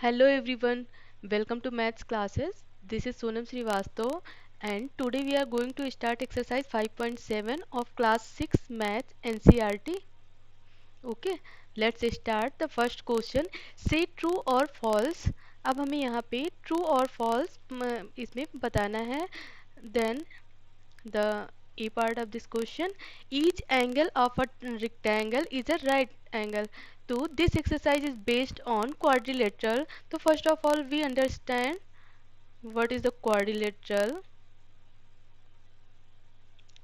Hello everyone, welcome to maths classes. This is Sonam Srivastav and today we are going to start exercise 5.7 of class 6 maths NCERT. Okay, let's start the first question. Say true or false. अब हमें यहाँ पे true और false इसमें बताना है. Then the A part of this question, each angle of a rectangle is a right angle. So this exercise is based on quadrilateral. So first of all we understand what is the quadrilateral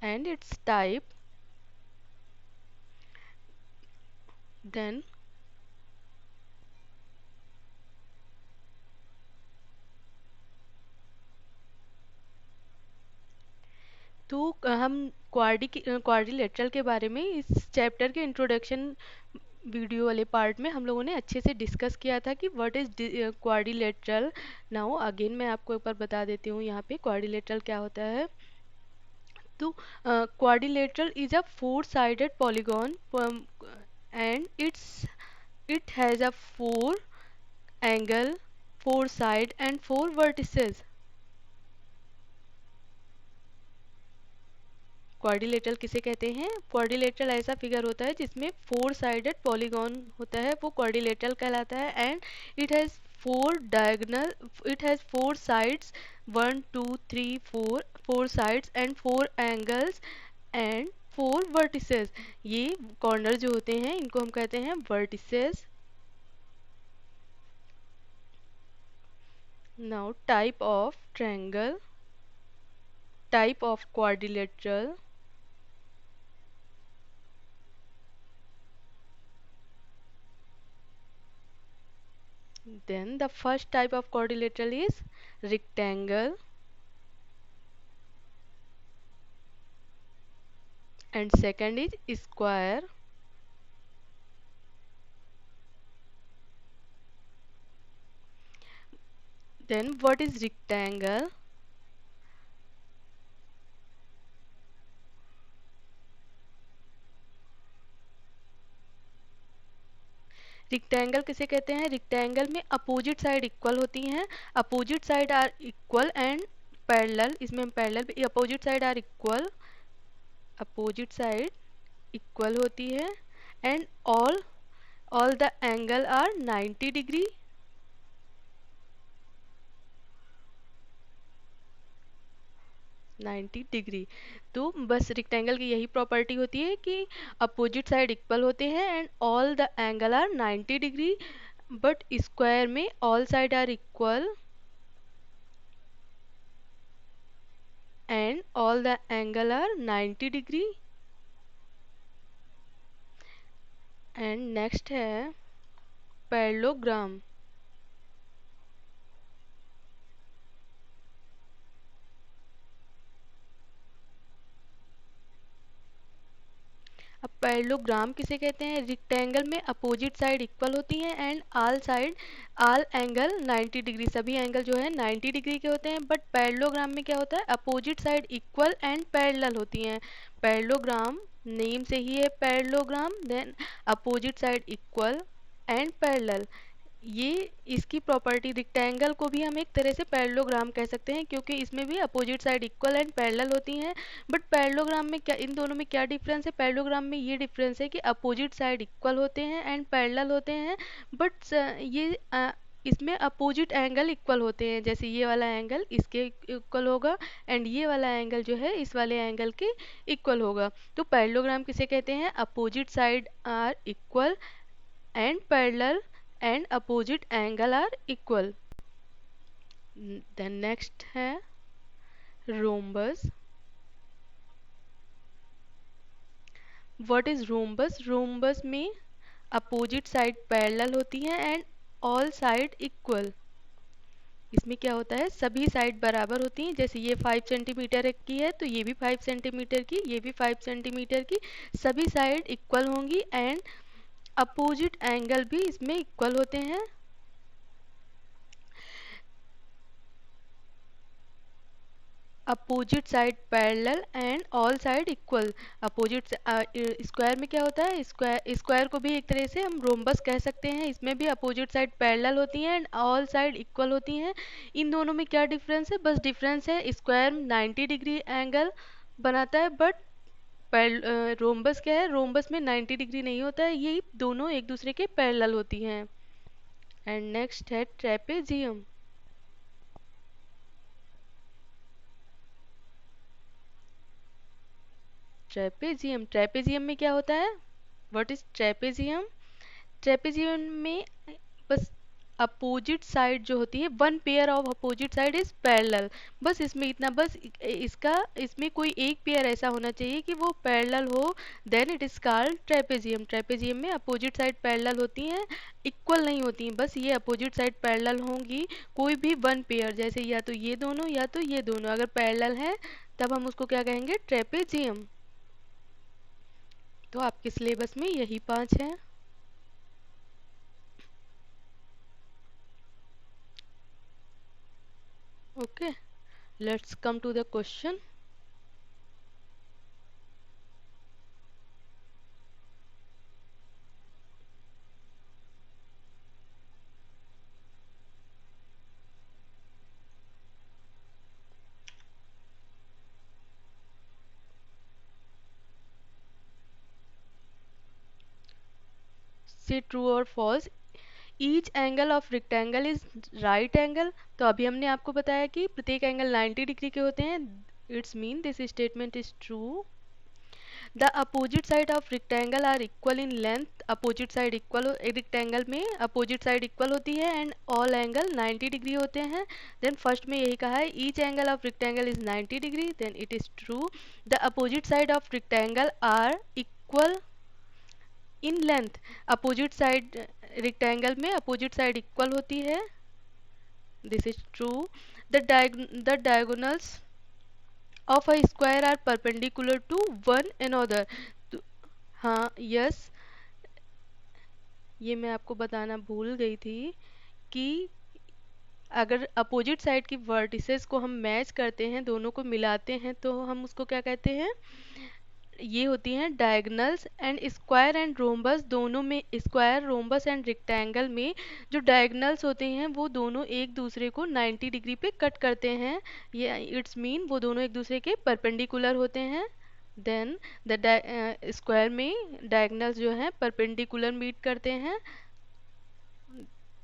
and its type. Then तो हम quadrilateral के बारे में इस chapter के introduction video वाले part में हम लोगों ने अच्छे से डिस्कस किया था कि what is quadrilateral. Now again मैं आपको एक बार बता देती हूँ यहाँ पे क्वाड्रिलेटरल क्या होता है. तो quadrilateral is a four-sided polygon and it has a four angle, four side and four vertices. Quadrilateral किसे कहते हैं? क्वाड्रिलेटरल ऐसा फिगर होता है जिसमें फोर साइडेड पॉलीगॉन होता है, वो क्वाड्रिलेटरल कहलाता है. And it has four diagonal, it has four sides, one two three four, four sides and four angles and four vertices. ये कॉर्नर जो होते हैं इनको हम कहते हैं vertices. Now type of triangle, type of quadrilateral. Then the first type of quadrilateral is rectangle and second is square. Then what is rectangle? Rectangle किसे कहते हैं? रेक्टेंगल में अपोजिट साइड इक्वल होती हैं. Opposite side are equal and parallel. इसमें हम parallel, opposite side are equal, opposite side equal होती है and all the angle are 90 degree. 90 degree. तो बस रेक्टेंगल की यही प्रॉपर्टी होती है कि अपोजिट साइड इक्वल होते हैं and all the angle are 90 degree. But square में all side are equal and all the angle are 90 degree. And next है पैरेललोग्राम. अब पैरेललोग्राम किसे कहते हैं? रेक्टेंगल में अपोजिट साइड इक्वल होती हैं एंड आल एंगल 90 डिग्री, सभी एंगल जो है 90 डिग्री के होते हैं. बट पैरेललोग्राम में क्या होता है? Opposite side equal and parallel होती हैं. पैरेललोग्राम नेम से ही है parallelogram. Then opposite side equal and parallel, ये इसकी प्रॉपर्टी. रेक्टेंगल को भी हम एक तरह से पैरेललोग्राम कह सकते हैं क्योंकि इसमें भी opposite side equal and parallel होती हैं. बट पैरेललोग्राम में क्या, इन दोनों में क्या डिफरेंस है? पैरेललोग्राम में ये डिफरेंस है कि अपोजिट साइड इक्वल होते हैं एंड पैरेलल होते हैं. बट ये इसमें अपोजिट एंगल इक्वल होते हैं. जैसे ये वाला एंगल इसके इक्वल होगा एंड ये वाला एंगल जो है इस वाले एंगल के इक्वल होगा. तो पैरेललोग्राम किसे कहते हैं? Opposite side are equal and parallel and opposite angle are equal. Then next है rhombus. What is rhombus? rhombus में opposite side parallel होती है and all side equal. इसमें क्या होता है? सभी साइड बराबर होती हैं. जैसे ये 5 सेंटीमीटर की है तो ये भी 5 सेंटीमीटर की, ये भी 5 सेंटीमीटर की. सभी साइड इक्वल होंगी एंड अपोजिट एंगल भी इसमें इक्वल होते हैं. Opposite side parallel and all side equal. Opposite square में क्या होता है, स्क्वायर स्क्वायर को भी एक तरह से हम रोम्बस कह सकते हैं। इसमें भी अपोजिट साइड पैरेलल होती हैं एंड ऑल साइड इक्वल होती हैं। इन दोनों में क्या डिफरेंस है, बस डिफरेंस है स्क्वायर 90 डिग्री एंगल बनाता है, बट रोम्बस क्या है, रोम्बस में 90 डिग्री नहीं होता है, ये दोनों एक दूसरे के पैरेलल होती हैं। एंड नेक्स्ट है ट्रेपेजियम। ट्रेपेजियम, ट्रेपेजियम में क्या होता है, व्हाट इज ट्रेपेजियम? ट्रेपेजियम में बस अपोजिट साइड जो होती है, one pair of opposite side is parallel. बस इसमें इतना, बस इसका इसमें कोई एक पेयर ऐसा होना चाहिए कि वो पैरेलल हो, then it is called trapezium. Trapezium में अपोजिट साइड पैरेलल होती हैं, इक्वल नहीं होती हैं, बस ये अपोजिट साइड पैरेलल होंगी। कोई भी वन पेयर, जैसे या तो ये दोनों या तो ये दोनों अगर पैरेलल है, तब हम उसको क्या कहेंगे, ट्रेपेजियम। तो आपके सिलेबस में यही 5 हैं। Okay, let's come to the question. Say true or false. Each angle of rectangle is right angle. तो अभी हमने आपको बताया कि प्रत्येक एंगल 90 डिग्री के होते हैं। It's mean this statement is true. The opposite side of rectangle are equal in length. Opposite side equal, rectangle में अपोजिट साइड इक्वल होती है एंड ऑल एंगल 90 डिग्री होते हैं। देन फर्स्ट में यही कहा है, each angle of rectangle is 90 degree, then it is true. The opposite side of rectangle are equal in length. Opposite side rectangle में opposite side equal होती है, this is true. The diagonals of a square are perpendicular to one another. हाँ, yes, ये मैं आपको बताना भूल गई थी कि अगर अपोजिट साइड की वर्टिसेस को हम मैच करते हैं, दोनों को मिलाते हैं, तो हम उसको क्या कहते हैं, ये होती हैं diagonals. And square and rhombus दोनों में, स्क्वायर रोम्बस एंड रेक्टेंगल में जो डायगनल्स होते हैं वो दोनों एक दूसरे को 90 डिग्री पे कट करते हैं। ये इट्स मीन वो दोनों एक दूसरे के परपेंडिकुलर होते हैं। देन द स्क्वायर में डायगनल्स जो हैं परपेंडिकुलर मीट करते हैं,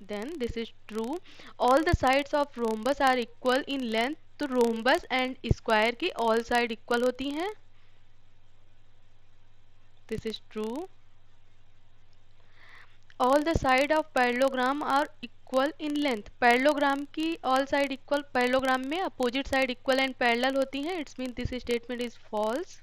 then this is true. All the sides of rhombus are equal in length. तो रोम्बस एंड स्क्वायर की ऑल साइड इक्वल होती हैं, this is true. All the side of parallelogram are equal in length. Parallelogram की all side equal, parallelogram में opposite side equal and parallel होती हैं, it's mean this statement is false.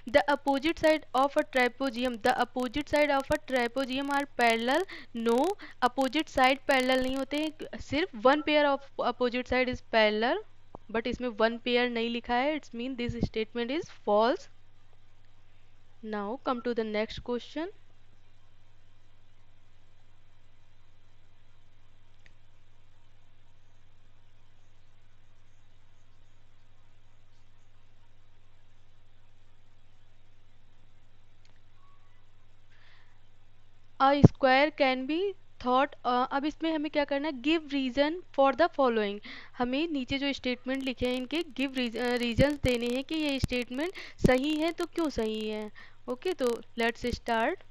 The opposite side of a trapezium, the opposite side of a trapezium are parallel. No, opposite side parallel नहीं होते हैं, सिर्फ one pair of opposite side is parallel, but इसमें one pair नहीं लिखा है, it's mean this statement is false. Now come to the next question. A square can be thought, अब इसमें हमें क्या करना है, give reason for the following. हमें नीचे जो स्टेटमेंट लिखे हैं इनके गिव रीजंस देने हैं कि ये स्टेटमेंट सही है तो क्यों सही है। ओके, तो let's start.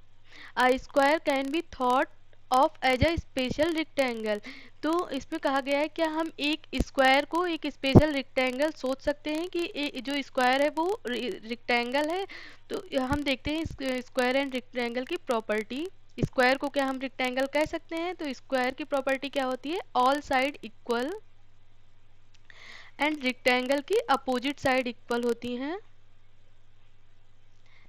A square can be thought of as a special rectangle. तो इसमें कहा गया है क्या हम एक स्क्वायर को एक स्पेशल रेक्टेंगल सोच सकते हैं कि जो स्क्वायर है वो रेक्टेंगल है। तो हम देखते हैं स्क्वायर एंड रेक्टेंगल की प्रॉपर्टी। स्क्वायर को क्या हम रेक्टेंगल कह सकते हैं, तो स्क्वायर की प्रॉपर्टी क्या होती है, all side equal, and rectangle की अपोजिट साइड इक्वल होती हैं।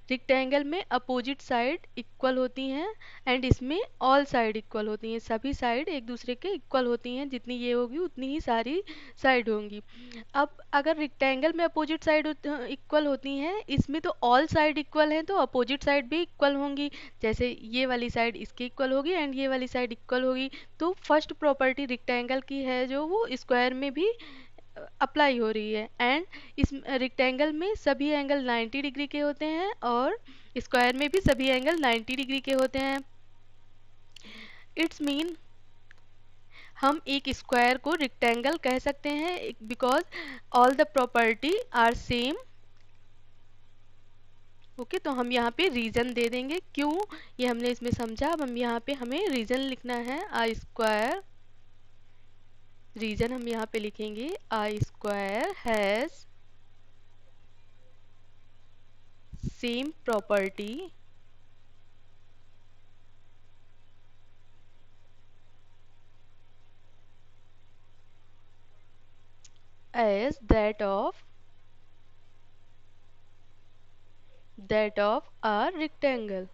रेक्टेंगल में अपोजिट साइड इक्वल होती हैं एंड इसमें ऑल साइड इक्वल होती हैं, सभी साइड एक दूसरे के इक्वल होती हैं, जितनी ये होगी उतनी ही सारी साइड होंगी। अब अगर रेक्टेंगल में अपोजिट साइड इक्वल होती हैं, इसमें तो ऑल साइड इक्वल हैं, तो अपोजिट साइड भी इक्वल होंगी। जैसे ये वाली साइड इसके इक्वल होगी एंड ये वाली साइड इक्वल होगी। तो फर्स्ट प्रॉपर्टी रेक्टेंगल की है जो वो स्क्वायर में भी अप्लाई हो रही है। एंड इस रेक्टेंगल में सभी एंगल 90 डिग्री के होते हैं और स्क्वायर में भी सभी एंगल 90 डिग्री के होते हैं। इट्स मीन हम एक स्क्वायर को रेक्टेंगल कह सकते हैं because all the property are same. Okay, तो हम यहाँ पे रीजन दे देंगे क्यों ये हमने इसमें समझा। अब हम यहाँ पे हमें रीजन लिखना है आई स्क्वायर। रीजन हम यहाँ पे लिखेंगे a square has same property as that of a rectangle.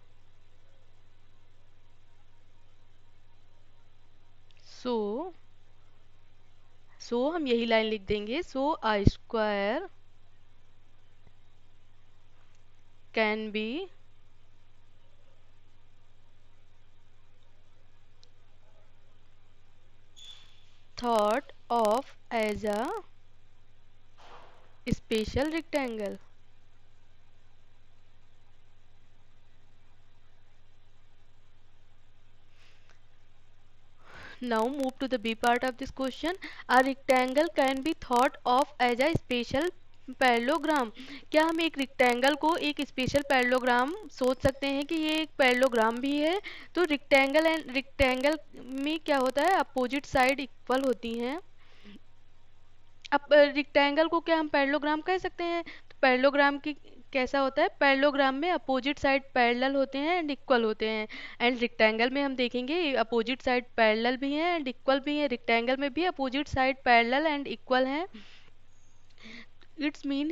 So हम यही लाइन लिख देंगे। So a square can be thought of as a special rectangle. Now move to the B part of this question. A rectangle can be thought of as a special parallelogram. क्या हम एक rectangle को एक special parallelogram सोच सकते हैं कि ये एक पैरेललोग्राम भी है? तो रेक्टेंगल एंड रेक्टेंगल में क्या होता है, अपोजिट साइड इक्वल होती हैं। अब रेक्टेंगल को क्या हम पैरेललोग्राम कह सकते हैं? तो पैरेललोग्राम की कैसा होता है, पैरेललोग्राम में अपोजिट साइड पैरेलल होते हैं एंड इक्वल होते हैं। एंड रेक्टेंगल में हम देखेंगे अपोजिट साइड पैरेलल भी हैं एंड इक्वल भी हैं। रेक्टेंगल में भी opposite side parallel and equal हैं। इट्स मीन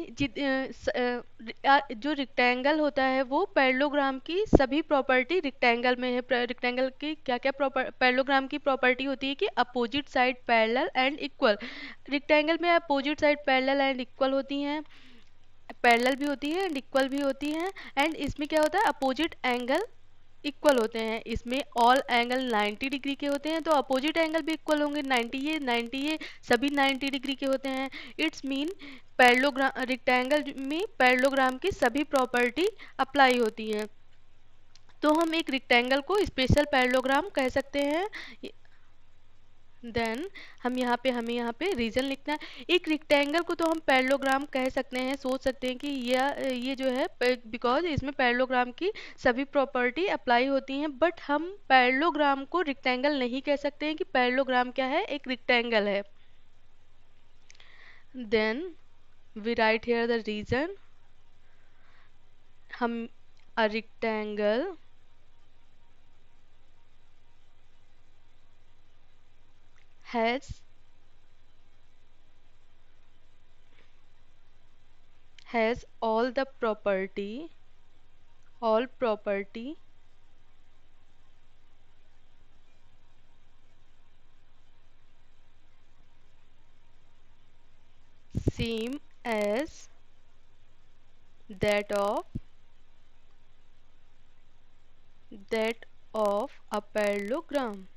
जो रेक्टेंगल होता है वो पैरेललोग्राम की सभी प्रॉपर्टी रेक्टेंगल में है। रेक्टेंगल की क्या क्या पैरेललोग्राम की प्रॉपर्टी होती है कि opposite side parallel and equal. Rectangle में opposite side parallel and equal होती हैं, पैरेलल भी होती है एंड इक्वल भी होती हैं। एंड इसमें क्या होता है, अपोजिट एंगल इक्वल होते हैं। इसमें ऑल एंगल 90 डिग्री के होते हैं, तो अपोजिट एंगल भी इक्वल होंगे। 90 ये सभी 90 डिग्री के होते हैं। इट्स मीन पैरेललोग्राम रेक्टेंगल में पैरेललोग्राम की सभी प्रॉपर्टी अप्लाई होती हैं। तो हम एक रेक्टेंगल को स्पेशल पैरेललोग्राम कह सकते हैं। देन हमें यहाँ पे रीजन लिखना है। एक रेक्टेंगल को तो हम पैरेललोग्राम कह सकते हैं, सोच सकते हैं कि ये जो है बिकॉज इसमें पैरेललोग्राम की सभी प्रॉपर्टी अप्लाई होती हैं। बट हम पैरेललोग्राम को रेक्टेंगल नहीं कह सकते हैं कि पैरेललोग्राम क्या है, एक रेक्टेंगल है। Then we write here the reason. हम a rectangle has all property same as that of a parallelogram.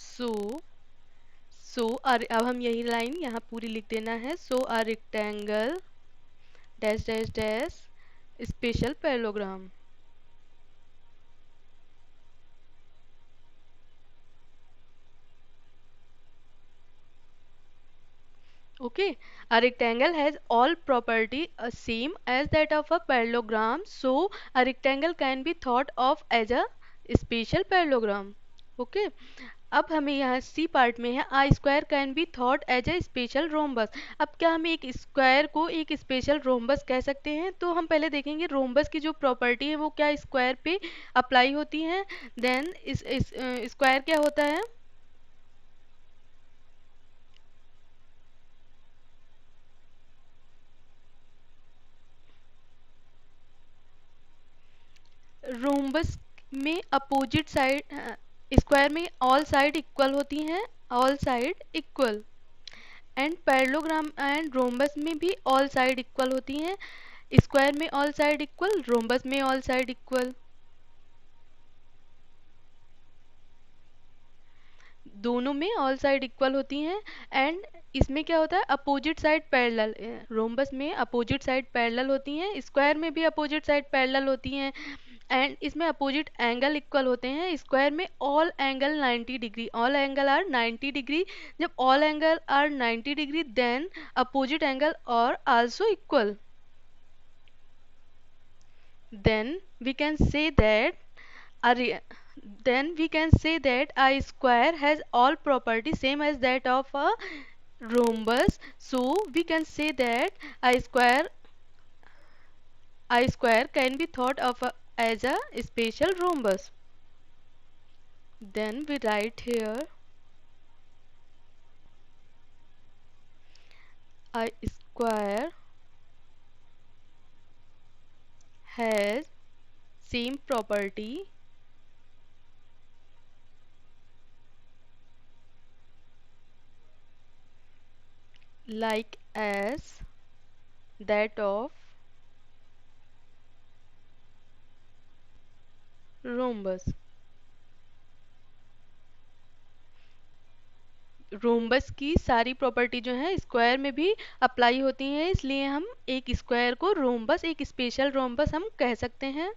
So अब हम यही लाइन यहाँ पूरी लिख देना है। So a rectangle dash dash dash special parallelogram. Okay, a rectangle has all property same as that of a parallelogram, so a rectangle can be thought of as a special parallelogram. Okay, अब हमें यहाँ सी part में है a square can be thought as a special rhombus. अब क्या हम एक square को एक स्पेशल रोम्बस कह सकते हैं? तो हम पहले देखेंगे रोम्बस की जो प्रॉपर्टी है वो क्या स्क्वायर पे अप्लाई होती है। देन इस स्क्वायर क्या होता है, रोम्बस में अपोजिट साइड, स्क्वायर में ऑल साइड इक्वल होती हैं, all side equal. And parallelogram and rhombus में भी ऑल साइड इक्वल होती हैं। स्क्वायर में ऑल साइड इक्वल, रोम्बस में ऑल साइड इक्वल। दोनों में ऑल साइड इक्वल होती हैं। एंड इसमें क्या होता है, अपोजिट साइड पैरेलल, रोम्बस में अपोजिट साइड पैरेलल होती हैं, स्क्वायर में भी अपोजिट साइड पैरेलल होती हैं। एंड इसमें अपोजिट एंगल इक्वल होते हैं, स्क्वायर में all angle 90 degree, all angle are 90 degree. जब all angle are 90 degree then opposite angle और also equal, then we can say that a re- then we can say that a square has all properties same as that of a rhombus. So we can say that a square can be thought of as a special rhombus. Then we write here a square has same property like as that of rhombus. Rhombus की सारी property जो है square में भी apply होती हैं, इसलिए हम एक स्क्वायर को रोम्बस, एक स्पेशल रोम्बस हम कह सकते हैं।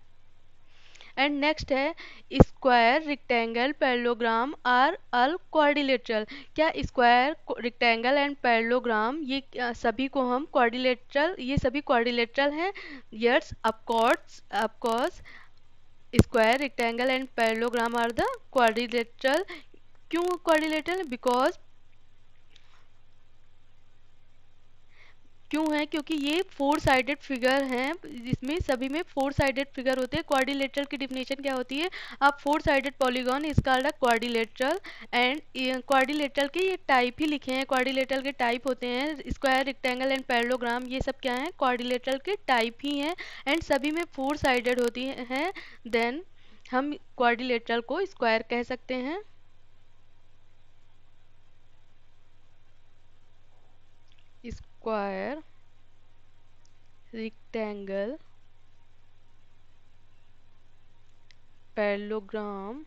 एंड नेक्स्ट है square, rectangle, parallelogram are all quadrilateral. क्या स्क्वायर, रेक्टेंगल एंड पैरेललोग्राम ये सभी को हम क्वाड्रिलेटरल, ये सभी क्वाड्रिलेटरल हैं? Yes, of course square, rectangle and parallelogram are the quadrilateral. क्यों क्वाड्रिलेटरल? बिकॉज क्यों है, क्योंकि ये फोर साइडेड फिगर हैं, जिसमें सभी में फोर साइडेड फिगर होते हैं। क्वाड्रिलेटरल की डिफिनेशन क्या होती है? आप four sided polygon is called a quadrilateral. And quadrilateral के ये टाइप ही लिखे हैं, क्वाड्रिलेटरल के टाइप होते हैं स्क्वायर, रेक्टेंगल एंड पैरेललोग्राम, ये सब क्या है? क्वाड्रिलेटरल के टाइप ही हैं एंड सभी में फोर साइडेड होती हैं। देन हम क्वाड्रिलेटरल को स्क्वायर कह सकते हैं। Square, rectangle, parallelogram,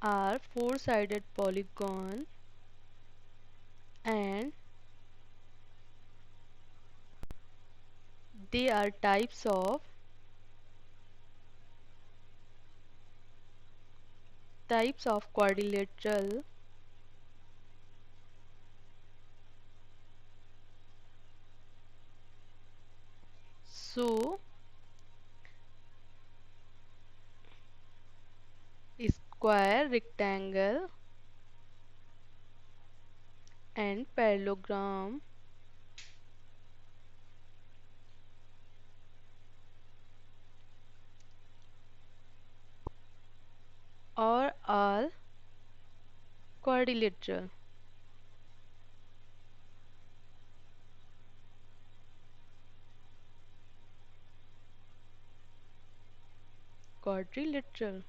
are four-sided polygon and they are types of quadrilateral. So square, rectangle and parallelogram are all quadrilateral. Quadrilateral.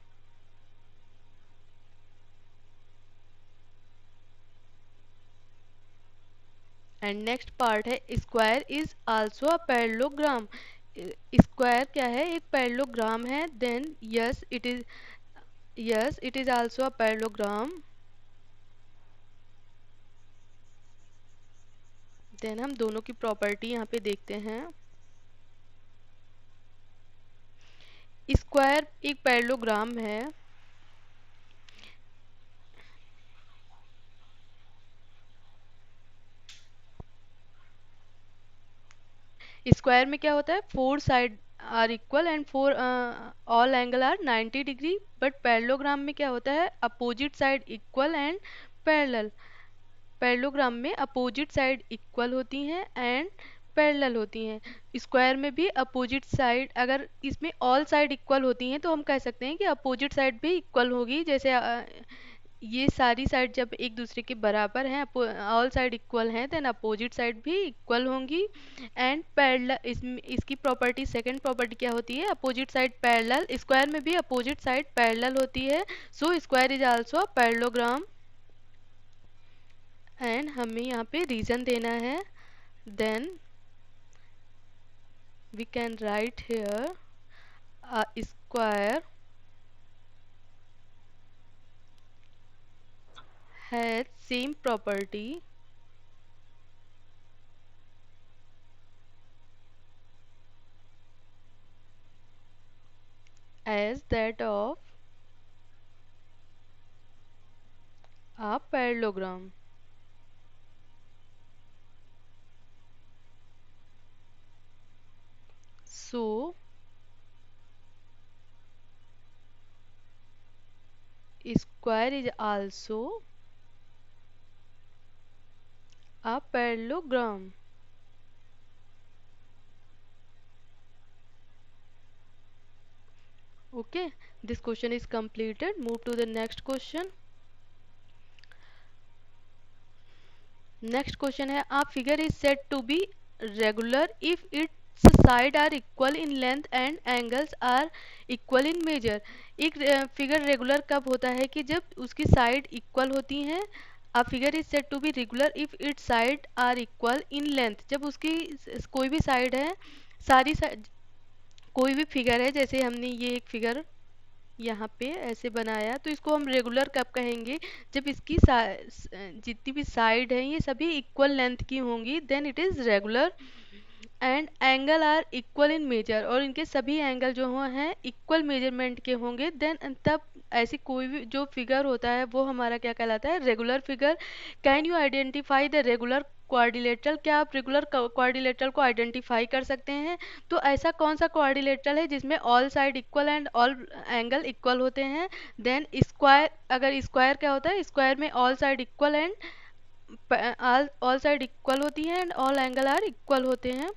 And next part है square is also a parallelogram. Square क्या है? एक parallelogram है। Then yes it is also a parallelogram. Then हम दोनों की property यहाँ पे देखते हैं। स्क्वायर एक पैरेललोग्राम है, स्क्वायर में क्या होता है? Four side are equal and four all angle are 90 degree. But parallelogram में क्या होता है? Opposite side equal and parallel. Parallelogram में अपोजिट साइड इक्वल होती हैं एंड पैरेलल होती हैं। स्क्वायर में भी अपोजिट साइड, अगर इसमें ऑल साइड इक्वल होती हैं तो हम कह सकते हैं कि अपोजिट साइड भी इक्वल होगी। जैसे ये सारी साइड जब एक दूसरे के बराबर हैं, ऑल साइड इक्वल हैं, देन अपोजिट साइड भी इक्वल होंगी। एंड पैरेलल, इसकी प्रॉपर्टी, सेकंड प्रॉपर्टी क्या होती है, अपोजिट साइड पैरेलल, स्क्वायर में भी अपोजिट साइड पैरेलल होती है, so square is also a parallelogram. And हमें यहाँ पे रीजन देना है, then we can write here a square has same property as that of a parallelogram. So square is also a parallelogram. Okay, this question is completed. Move to the next question. Next question है, a figure is said to be regular if its side are equal in length and angles are equal in measure. एक figure regular कब होता है कि जब उसकी side equal होती हैं। a figure is said to be regular if its side are equal in length, जब उसकी कोई भी साइड है, सारी कोई भी फिगर है, जैसे हमने ये एक फिगर यहाँ पे ऐसे बनाया, तो इसको हम रेगुलर कब कहेंगे, जब इसकी जितनी भी साइड है ये सभी इक्वल लेंथ की होंगी, then it is regular. And angle are equal in measure, और इनके सभी एंगल जो हैं इक्वल मेजरमेंट के होंगे, देन तब ऐसी कोई भी जो फिगर होता है वो हमारा क्या कहलाता है, regular figure. Can you identify the regular quadrilateral, क्या आप रेगुलर क्वाड्रिलेटरल को आइडेंटिफाई कर सकते हैं। तो ऐसा कौन सा क्वाड्रिलेटरल है जिसमें all side equal and all angle equal होते हैं। देन स्क्वायर, अगर स्क्वायर क्या होता है, स्क्वायर में all side equal and all side equal होती हैं and all angle are equal होते हैं।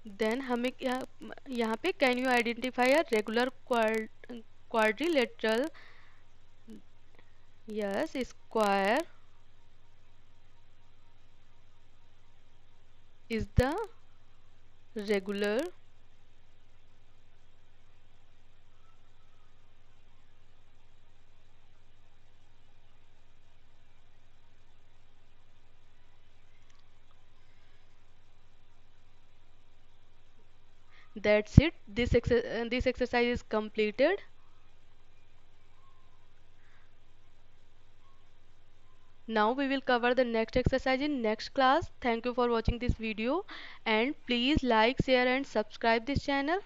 देन हमें क्या यहाँ पे, can you identify a regular quadrilateral, yes, square is the regular that's it, this exercise is completed. Now we will cover the next exercise in next class. Thank you for watching this video, and please like, share and subscribe this channel.